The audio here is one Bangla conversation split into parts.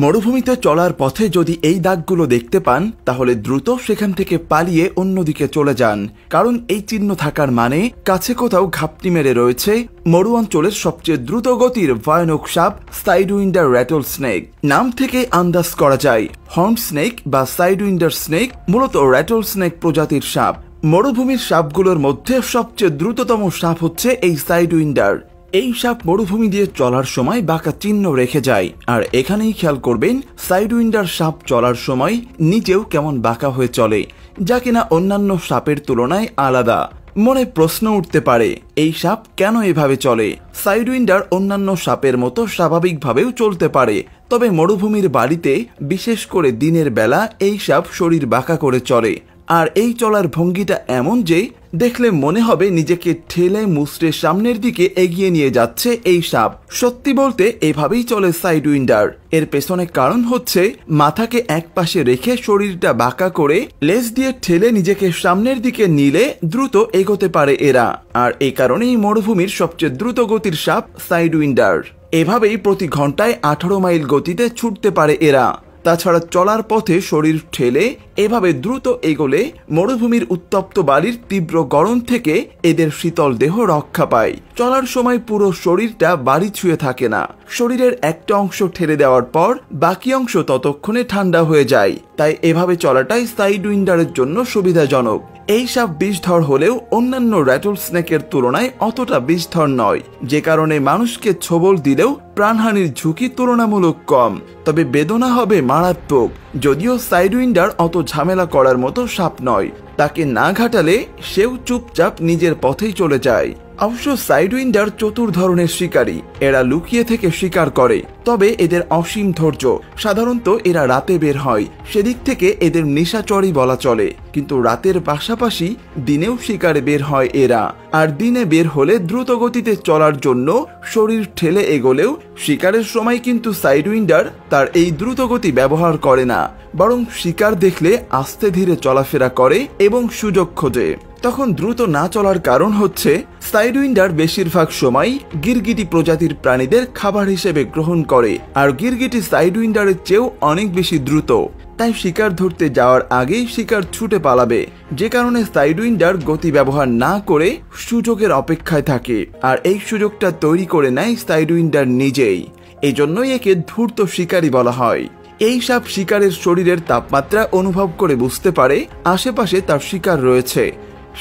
মরুভূমিতে চলার পথে যদি এই দাগগুলো দেখতে পান তাহলে দ্রুত সেখান থেকে পালিয়ে অন্যদিকে চলে যান, কারণ এই চিহ্ন থাকার মানে কাছে কোথাও ঘাপটি মেরে রয়েছে মরু অঞ্চলের সবচেয়ে দ্রুত গতির ভয়ানক সাপ সাইডউইন্ডার র্যাটল স্নেক। নাম থেকে আন্দাজ করা যায় হর্ন স্নেক বা সাইডউইন্ডার স্নেক মূলত র্যাটল স্নেক প্রজাতির সাপ। মরুভূমির সাপগুলোর মধ্যে সবচেয়ে দ্রুততম সাপ হচ্ছে এই সাইডউইন্ডার। এই সাপ মরুভূমি দিয়ে চলার সময় বাঁকা চিহ্ন রেখে যায়, আর এখানেই খেয়াল করবেন সাইডউইন্ডার সাপ চলার সময় নিজেও কেমন বাঁকা হয়ে চলে, যা কিনা অন্যান্য সাপের তুলনায় আলাদা। মনে প্রশ্ন উঠতে পারে এই সাপ কেন এভাবে চলে। সাইডউইন্ডার অন্যান্য সাপের মতো স্বাভাবিকভাবেও চলতে পারে, তবে মরুভূমির বাড়িতে বিশেষ করে দিনের বেলা এই সাপ শরীর বাঁকা করে চলে। আর এই চলার ভঙ্গিটা এমন যে দেখলে মনে হবে নিজেকে ঠেলে মুচড়ে সামনের দিকে এগিয়ে নিয়ে যাচ্ছে এই সাপ। সত্যি বলতে এভাবেই চলে সাইডউইন্ডার। এর পেছনে কারণ হচ্ছে মাথাকে এক পাশে রেখে শরীরটা বাঁকা করে লেজ দিয়ে ঠেলে নিজেকে সামনের দিকে নিলে দ্রুত এগোতে পারে এরা, আর এই কারণেই মরুভূমির সবচেয়ে দ্রুত গতির সাপ সাইডউইন্ডার। এভাবেই প্রতি ঘন্টায় 18 মাইল গতিতে ছুটতে পারে এরা। তাছাড়া চলার পথে শরীর ঠেলে এভাবে দ্রুত এগোলে মরুভূমির উত্তপ্ত বালির তীব্র গরম থেকে এদের শীতল দেহ রক্ষা পায়। চলার সময় পুরো শরীরটা বাড়ি ছুঁয়ে থাকে না, শরীরের একটা অংশ ঠেলে দেওয়ার পর বাকি অংশ ততক্ষণে ঠান্ডা হয়ে যায়। তাই এভাবে চলাটাই সাইডউইন্ডারের জন্য সুবিধাজনক। এই সাপ বিষধর হলেও অন্যান্য র্যাটল স্নেকের তুলনায় অতটা বিষধর নয়, যে কারণে মানুষকে ছোবল দিলেও প্রাণহানির ঝুঁকি তুলনামূলক কম, তবে বেদনা হবে মারাত্মক। যদিও সাইডউইন্ডার অত ঝামেলা করার মতো সাপ নয়, তাকে না ঘাটালে সেও চুপচাপ নিজের পথেই চলে যায়। অবশ্য সাইডউইন্ডার চতুর ধরনের শিকারী। এরা লুকিয়ে থেকে শিকার করে, তবে এদের অসীম ধৈর্য। সাধারণত এরা রাতে বের হয়, সেদিক থেকে এদের নিশাচরই বলা চলে। কিন্তু রাতের পাশাপাশি দিনেও শিকারে বের হয় এরা। আর দিনে বের হলে দ্রুত গতিতে চলার জন্য শরীর ঠেলে এগোলেও শিকারের সময় কিন্তু সাইডউইন্ডার তার এই দ্রুত গতি ব্যবহার করে না, বরং শিকার দেখলে আস্তে ধীরে চলাফেরা করে এবং সুযোগ খোঁজে। তখন দ্রুত না চলার কারণ হচ্ছে সাইডউইন্ডার বেশিরভাগ সময় গিরগিটি প্রজাতির প্রাণীদের খাবার হিসেবে গ্রহণ করে, আর গিরগিটি সাইডউইন্ডারের চেয়েও অনেক বেশি দ্রুত। তাই শিকার ধরতে যাওয়ার আগেই শিকার ছুটে পালাবে, যে কারণে সাইডউইন্ডার গতি ব্যবহার না করে সুযোগের অপেক্ষায় থাকে, আর এই সুযোগটা তৈরি করে নেয় সাইডউইন্ডার নিজেই। এই জন্যই একে ধূর্ত শিকারী বলা হয়। এই সাপ শিকারের শরীরের তাপমাত্রা অনুভব করে বুঝতে পারে আশেপাশে তার শিকার রয়েছে,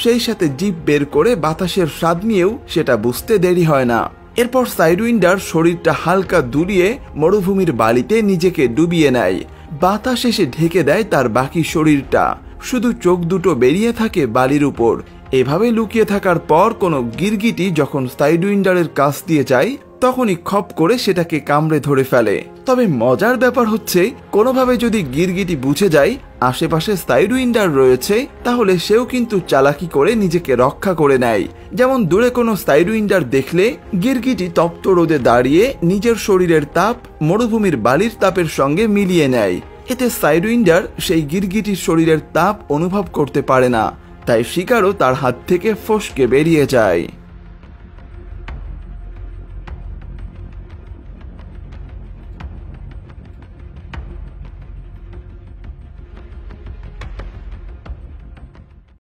সেই সাথে জিভ বের করে বাতাসের স্বাদ নিয়েও সেটা বুঝতে দেরি হয় না। এরপর সাইডউইন্ডার শরীরটা হালকা দুলিয়ে মরুভূমির বালিতে নিজেকে ডুবিয়ে নেয়। বাতাস এসে ঢেকে দেয় তার বাকি শরীরটা, শুধু চোখ দুটো বেরিয়ে থাকে বালির উপর। এভাবে লুকিয়ে থাকার পর কোনো গিরগিটি যখন সাইডউইন্ডারের কাছ দিয়ে যায় তখনই খপ করে সেটাকে কামড়ে ধরে ফেলে। তবে মজার ব্যাপার হচ্ছে কোনোভাবে যদি গিরগিটি বুঝে যায় আশেপাশে সাইডউইন্ডার রয়েছে, তাহলে সেও কিন্তু চালাকি করে নিজেকে রক্ষা করে নেয়। যেমন দূরে কোনো সাইডউইন্ডার দেখলে গিরগিটি তপ্ত রোদে দাঁড়িয়ে নিজের শরীরের তাপ মরুভূমির বালির তাপের সঙ্গে মিলিয়ে নেয়। এতে সাইডউইন্ডার সেই গিরগিটির শরীরের তাপ অনুভব করতে পারে না, তাই শিকারও তার হাত থেকে ফসকে বেরিয়ে যায়।